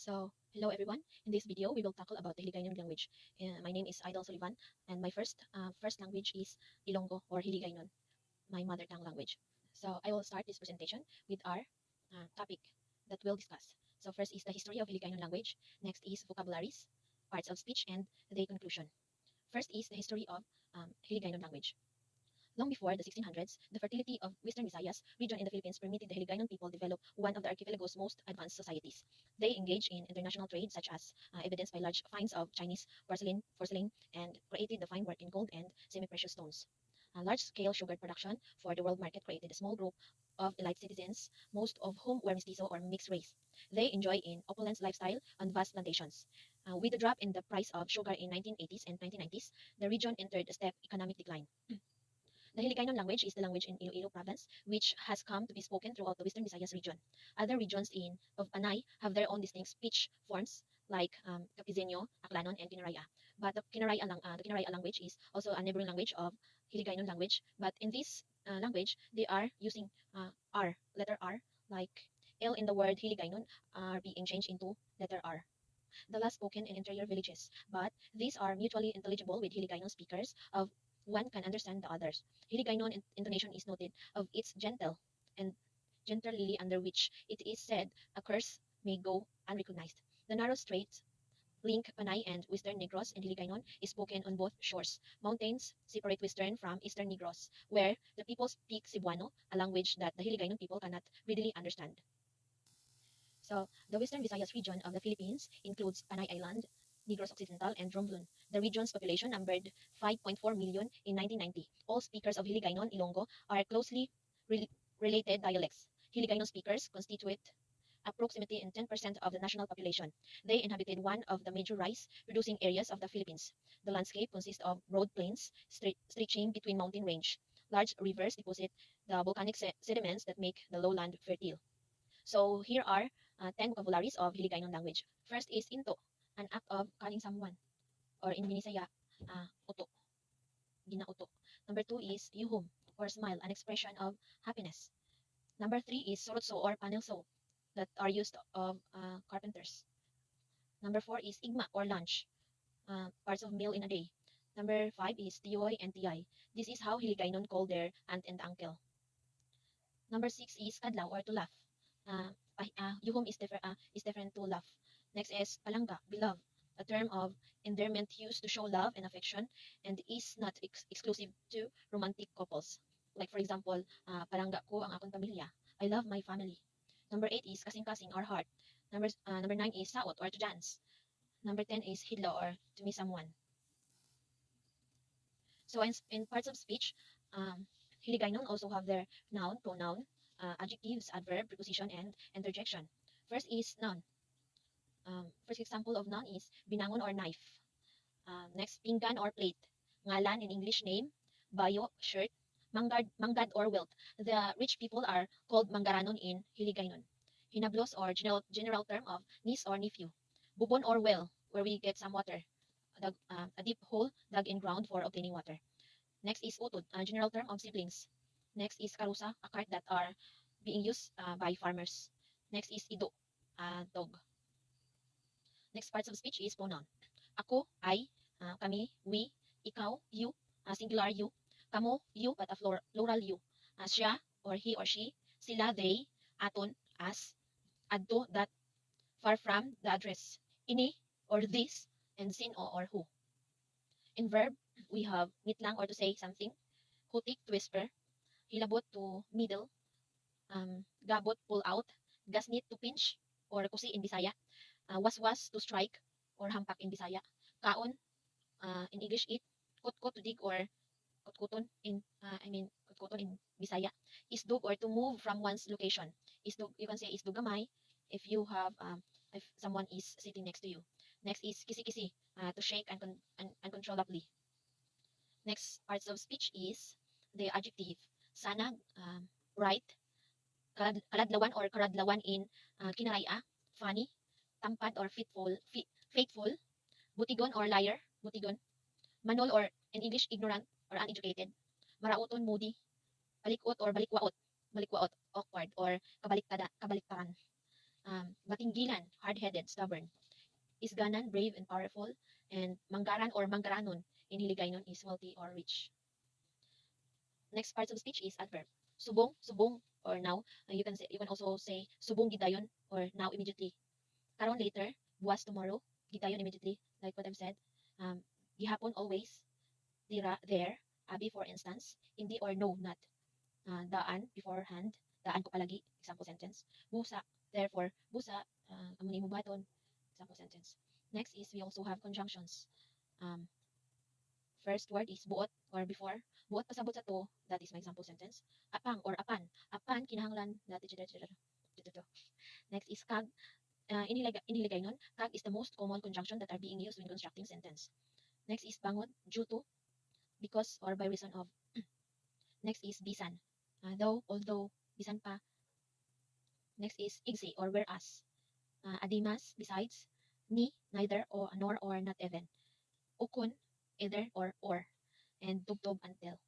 Hello everyone. In this video, we will tackle about the Hiligaynon language. My name is Idol Sullivan, and my first language is Ilonggo or Hiligaynon, my mother tongue language. So, I will start this presentation with our topic that we'll discuss. So, first is the history of Hiligaynon language. Next is vocabularies, parts of speech, and the conclusion. First is the history of Hiligaynon language. Long before the 1600s, the fertility of Western Visayas region in the Philippines permitted the Hiligaynon people develop one of the archipelago's most advanced societies. They engaged in international trade, such as evidenced by large finds of Chinese porcelain, and created the fine work in gold and semi-precious stones. Large-scale sugar production for the world market created a small group of elite citizens, most of whom were mestizo or mixed race. They enjoy an opulent lifestyle on vast plantations. With the drop in the price of sugar in 1980s and 1990s, the region entered a step economic decline. The Hiligaynon language is the language in Iloilo province, which has come to be spoken throughout the Western Visayas region. Other regions of Panay have their own distinct speech forms, like Capizeño, Aclanon, and Kinaraya. But the Kinaraya language is also a neighboring language of Hiligaynon language. But in this language, they are using letter R, like L in the word Hiligaynon are being changed into letter R. The last spoken in interior villages, but these are mutually intelligible with Hiligaynon speakers of one can understand the others. Hiligaynon intonation is noted of its and gentle lily under which it is said a curse may go unrecognized. The narrow straits link Panay and Western Negros and Hiligaynon is spoken on both shores. Mountains separate Western from Eastern Negros, where the people speak Cebuano, a language that the Hiligaynon people cannot readily understand. So, the Western Visayas region of the Philippines includes Panay Island, Negros Occidental, and Romblon. The region's population numbered 5.4 million in 1990. All speakers of Hiligaynon Ilonggo are closely related dialects. Hiligaynon speakers constitute approximately 10% of the national population. They inhabited one of the major rice-producing areas of the Philippines. The landscape consists of broad plains stretching between mountain range. Large rivers deposit the volcanic sediments that make the lowland fertile. So here are 10 vocabularies of Hiligaynon language. First is into, an act of calling someone, or in Binisaya, uto, ginauto. Number 2 is yuhum, or smile, an expression of happiness. Number 3 is sorotso, or panelso, that are used of carpenters. Number 4 is igma, or lunch, parts of meal in a day. Number 5 is tioy and tiyay. This is how Hiligaynon call their aunt and uncle. Number 6 is kadlaw, or to laugh. Yuhum is different to laugh. Next is palangga, beloved, a term of endearment used to show love and affection and is not exclusive to romantic couples. Like for example, palangga ko ang akong pamilya. I love my family. Number 8 is kasing-kasing, or heart. Number 9 is saot, or to dance. Number 10 is hidlo, or to meet someone. So in parts of speech, Hiligaynon also have their noun, pronoun, adjectives, adverb, preposition, and interjection. First is noun. First example of noun is binangon, or knife. Next, pinggan, or plate. Ngalan in English name, bayo, shirt. Manggad, or wealth. The rich people are called manggaranon in Hiligaynon. Hinablos, or general term of niece or nephew. Bubon, or well, where we get some water. A deep hole dug in ground for obtaining water. Next is utod, a general term of siblings. Next is karusa, a cart that are being used by farmers. Next is ido, a dog. Next parts of speech is pronoun. Ako, I, kami, we, ikaw, you, singular you, kamo, you, but a plural you. Siya, or he or she, sila, they, aton, us, adto, that, far from, the address, ini, or this, and sin, or who. In verb, we have mitlang, or to say something, hutik, to whisper, hilabot, to middle, gabot, pull out, gasnit, to pinch, or kusi in Bisaya, waswas, to strike, or hampak in Bisaya, kaon, in English, eat, kutkot, to dig, or kutkuton kutkuton in Bisaya, isdug, or to move from one's location. Isdug, you can say isdugamay if you have if someone is sitting next to you. Next is kisi-kisi, to shake uncontrollably. Next parts of speech is the adjective. Sana, right, kaladlawan, or karadlawan in Kinaraya, funny, tampad, or faithful, butigon, or liar, butigon, manol, or in English ignorant or uneducated, marauton, moody, palikot, or balikwaot, awkward, or kabaliktaran. Batinggilan, hard-headed, stubborn. Isganan, brave and powerful. And manggaran or manggaranon in Hiligaynon is wealthy or rich. Next parts of speech is adverb. Subong, subong, or now. You can also say subong gidayon or now immediately. Karon later, buwas tomorrow, gidayon immediately, like what I've said. Um, gihapon always, dira there, abi for instance, hindi or no not. Daan beforehand, daan ko palagi, example sentence. Busa, therefore, busa, amuni mo baton, example sentence. Next is we also have conjunctions. Um, First word is buot or before. Buot pasabot sa to, that is my example sentence. Apang or apan. Apan kinahanglan that Next is kag. In Hiligaynon, kag is the most common conjunction that are being used when constructing sentence. Next is bangod, due to, because or by reason of. Next is bisan. Though, although, bisan pa. Next is igsi or whereas. Adimas, besides. Ni, neither, or nor, or not even. Ukon, either, or. And tubtob, until.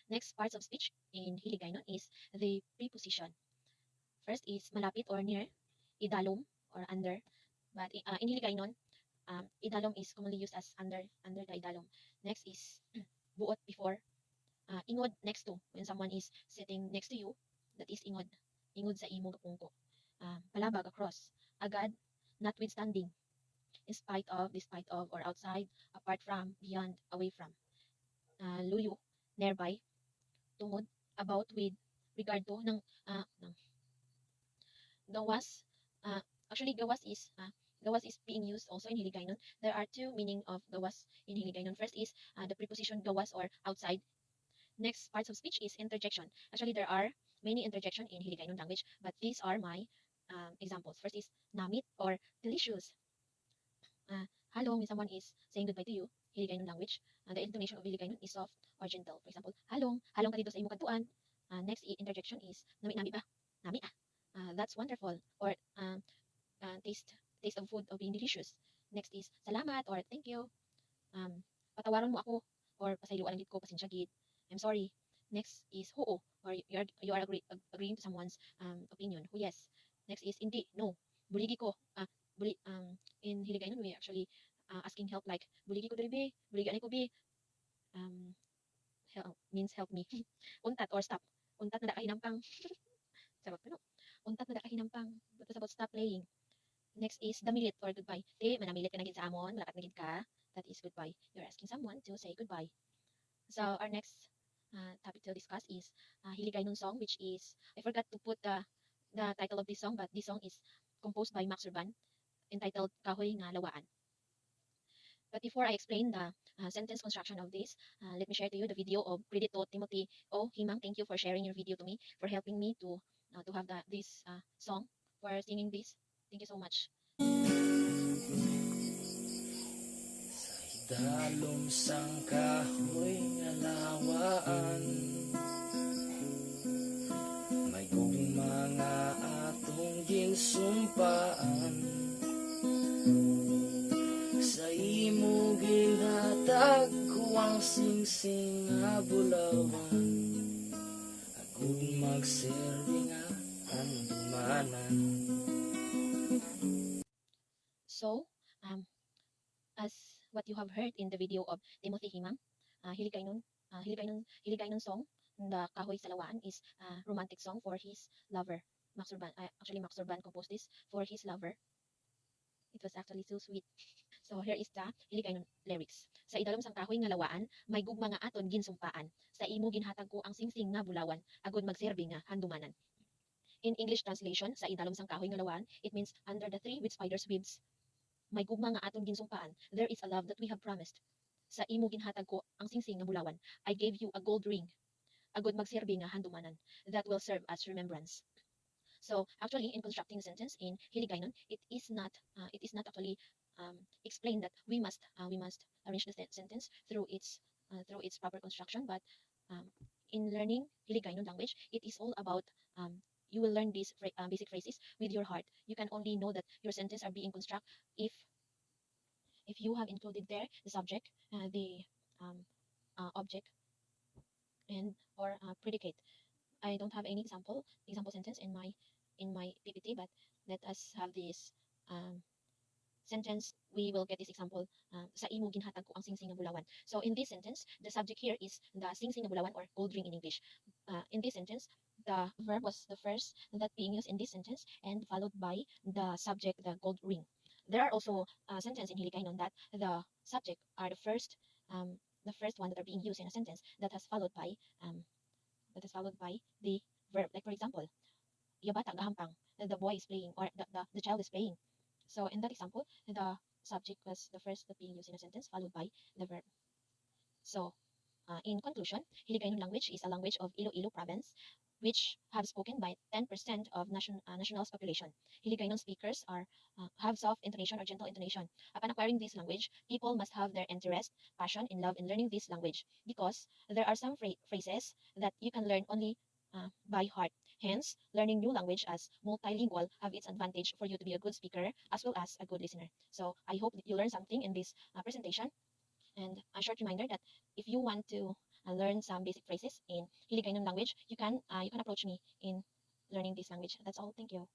Next parts of speech in Hiligaynon is the preposition. First is malapit or near, idalom or under. But in Hiligaynon, idalom is commonly used as under the idalom. Next is buot before, ingod next to. When someone is sitting next to you, that is ingod. Ingod sa imo gapungko. Palabag across. Agad, notwithstanding. In spite of, despite of, or outside, apart from, beyond, away from. Luyo, nearby. Tungod, about, with, regard to, ng gawas. Uh, Actually, gawas is being used also in Hiligaynon. There are two meaning of gawas in Hiligaynon. First is the preposition gawas or outside. Next parts of speech is interjection. Actually, there are many interjection in Hiligaynon language, but these are my examples. First is namit or delicious. Halong when someone is saying goodbye to you, Hiligaynon language. The intonation of Hiligaynon is soft or gentle. For example, halong, halong ka dito sa imo kadtuan. Next interjection is nami ba? Nami ah. That's wonderful. Or taste of food of being delicious. Next is salamat or thank you. Patawaron mo ako or pasayloan gid ko, pasensya gid. I'm sorry. Next is oo or agreeing to someone's opinion. Oh yes. Next is hindi, no. Buligi ko. In Hiligaynon we actually asking help like buligi ko diri be, buligi ani ko be. Help means help me. Untat or stop. Untat na da kahinampang. Sarap no. Untat na da kahinampang. But it's about stop playing. Next is damilit or goodbye. Di, manamilit ka na gid sa amon, malakat na gid ka. That is goodbye. You're asking someone to say goodbye. So our next topic to discuss is Hiligaynon song, which is I forgot to put the title of this song, but this song is composed by Max Urban, entitled Kahoy nga Lawaan. But before I explain the sentence construction of this, let me share to you the video of credit to Timothy O. Himang. Thank you for sharing your video to me, for helping me to have this song, for singing this. Thank you so much. Dalom sang kahoy nga lawaan, may gugma nga atong ginsumpaan. Sa imo ginhatag ko ang singsing nga bulawan, agud magserbi nga handumanan. So, as what you have heard in the video of Timothy Himang, Hiligaynon song, the Kahoy sa Lawaan is a romantic song for his lover, Max Urban. Actually, Max Urban composed this for his lover. It was actually so sweet. So here is the Hiligaynon lyrics. Sa idalom sang kahoy nga lawaan, may gugma nga aton ginsumpaan. Sa imo ginhatag ko ang singsing nga bulawan, agud magserbi nga handumanan. In English translation, sa idalom sang kahoy nga lawaan, it means under the tree with spider's webs. May gugma nga aton ginsumpaan. There is a love that we have promised. Sa imo ginhatag ko ang singsing nga bulawan. I gave you a gold ring. Agud magserbi nga handumanan. That will serve as remembrance. So actually, in constructing a sentence in Hiligaynon, it is not actually explained that we must arrange the sentence through its proper construction. But in learning Hiligaynon language, it is all about you will learn these basic phrases with your heart. You can only know that your sentence are being constructed if you have included there the subject, the object, and or predicate. I don't have any example sentence in my in my PPT, but let us have this sentence. We will get this example. Sa imo ginhatag ko ang singsing nga bulawan. So in this sentence, the subject here is the singsing nga bulawan or gold ring in English. In this sentence, the verb was the first that being used in this sentence and followed by the subject, the gold ring. There are also sentences in Hiligaynon that the subject are the first one that are being used in a sentence um, that is followed by the verb. Like for example, yung bata gahampang, the boy is playing or the child is playing. So in that example, the subject was the first that being used in a sentence followed by the verb. So in conclusion, Hiligaynon language is a language of Iloilo province, which have spoken by 10% of national's population. Hiligaynon speakers have soft intonation or gentle intonation. Upon acquiring this language, people must have their interest, passion, and love in learning this language because there are some phrases that you can learn only by heart. Hence, learning new language as multilingual have its advantage for you to be a good speaker as well as a good listener. So I hope that you learned something in this presentation. And a short reminder that if you want to learn some basic phrases in Hiligaynon language, you can approach me in learning this language. That's all. Thank you.